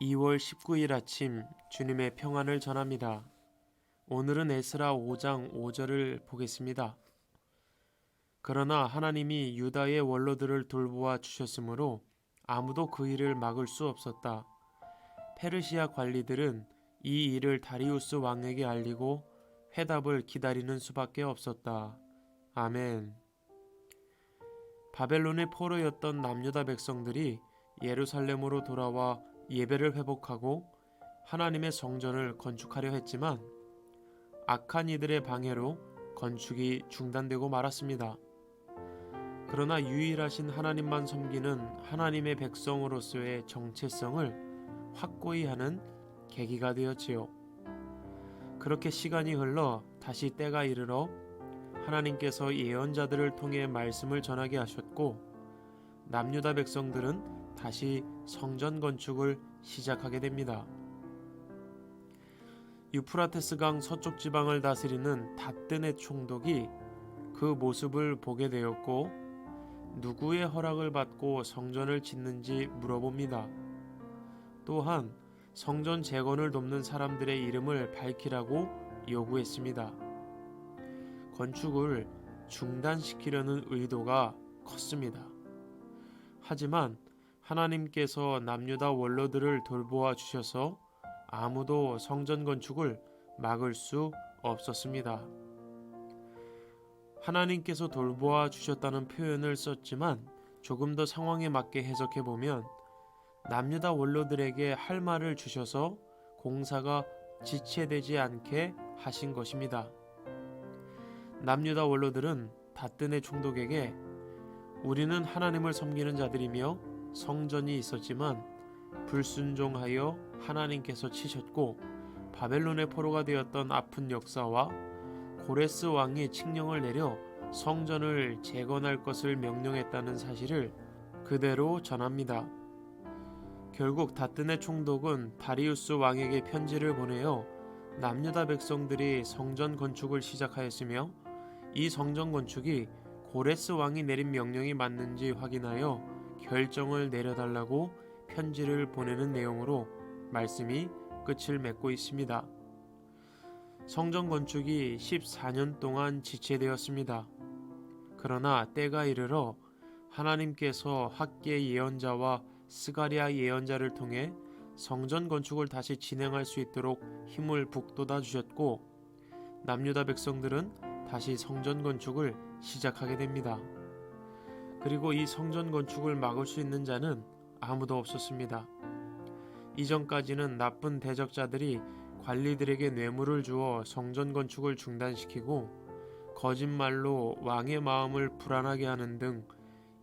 2월 19일 아침 주님의 평안을 전합니다. 오늘은 에스라 5장 5절을 보겠습니다. 그러나 하나님이 유다의 원로들을 돌보아 주셨으므로 아무도 그 일을 막을 수 없었다. 페르시아 관리들은 이 일을 다리우스 왕에게 알리고 회답을 기다리는 수밖에 없었다. 아멘. 바벨론의 포로였던 남유다 백성들이 예루살렘으로 돌아와 예배를 회복하고 하나님의 성전을 건축하려 했지만 악한 이들의 방해로 건축이 중단되고 말았습니다. 그러나 유일하신 하나님만 섬기는 하나님의 백성으로서의 정체성을 확고히 하는 계기가 되었지요. 그렇게 시간이 흘러 다시 때가 이르러 하나님께서 예언자들을 통해 말씀을 전하게 하셨고 남유다 백성들은 다시 성전 건축을 시작하게 됩니다. 유프라테스강 서쪽 지방을 다스리는 다뜨네 총독이 그 모습을 보게 되었고 누구의 허락을 받고 성전을 짓는지 물어봅니다. 또한 성전 재건을 돕는 사람들의 이름을 밝히라고 요구했습니다. 건축을 중단시키려는 의도가 컸습니다. 하지만 하나님께서 남유다 원로들을 돌보아 주셔서 아무도 성전 건축을 막을 수 없었습니다. 하나님께서 돌보아 주셨다는 표현을 썼지만 조금 더 상황에 맞게 해석해 보면 남유다 원로들에게 할 말을 주셔서 공사가 지체되지 않게 하신 것입니다. 남유다 원로들은 다뜨네 총독에게 우리는 하나님을 섬기는 자들이며 성전이 있었지만 불순종하여 하나님께서 치셨고 바벨론의 포로가 되었던 아픈 역사와 고레스 왕이 칙령을 내려 성전을 재건할 것을 명령했다는 사실을 그대로 전합니다. 결국 다뜨네 총독은 다리우스 왕에게 편지를 보내어 남유다 백성들이 성전 건축을 시작하였으며 이 성전 건축이 고레스 왕이 내린 명령이 맞는지 확인하여 결정을 내려달라고 편지를 보내는 내용으로 말씀이 끝을 맺고 있습니다. 성전 건축이 14년 동안 지체되었습니다. 그러나 때가 이르러 하나님께서 학계 예언자와 스가랴 예언자를 통해 성전 건축을 다시 진행할 수 있도록 힘을 북돋아 주셨고 남유다 백성들은 다시 성전 건축을 시작하게 됩니다. 그리고 이 성전 건축을 막을 수 있는 자는 아무도 없었습니다. 이전까지는 나쁜 대적자들이 관리들에게 뇌물을 주어 성전 건축을 중단시키고 거짓말로 왕의 마음을 불안하게 하는 등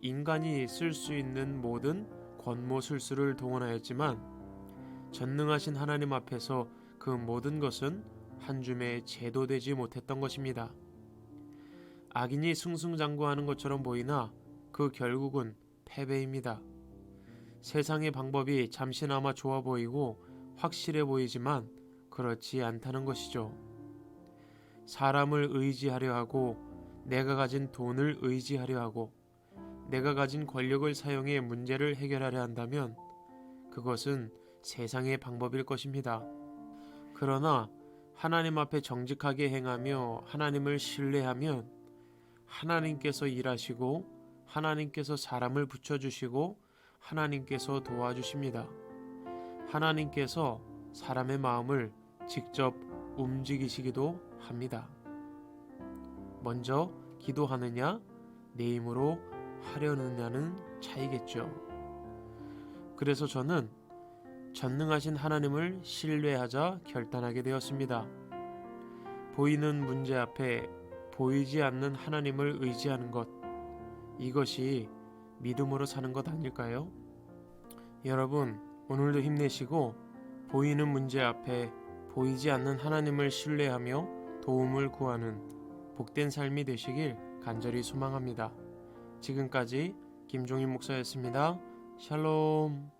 인간이 쓸 수 있는 모든 권모술수를 동원하였지만 전능하신 하나님 앞에서 그 모든 것은 한 줌에 제도되지 못했던 것입니다. 악인이 승승장구하는 것처럼 보이나 그 결국은 패배입니다. 세상의 방법이 잠시나마 좋아 보이고 확실해 보이지만 그렇지 않다는 것이죠. 사람을 의지하려 하고 내가 가진 돈을 의지하려 하고 내가 가진 권력을 사용해 문제를 해결하려 한다면 그것은 세상의 방법일 것입니다. 그러나 하나님 앞에 정직하게 행하며 하나님을 신뢰하면 하나님께서 일하시고 하나님께서 사람을 붙여주시고 하나님께서 도와주십니다. 하나님께서 사람의 마음을 직접 움직이시기도 합니다. 먼저 기도하느냐 내 힘으로 하려느냐는 차이겠죠. 그래서 저는 전능하신 하나님을 신뢰하자 결단하게 되었습니다. 보이는 문제 앞에 보이지 않는 하나님을 의지하는 것, 이것이 믿음으로 사는 것 아닐까요? 여러분, 오늘도 힘내시고 보이는 문제 앞에 보이지 않는 하나님을 신뢰하며 도움을 구하는 복된 삶이 되시길 간절히 소망합니다. 지금까지 김종인 목사였습니다. 샬롬.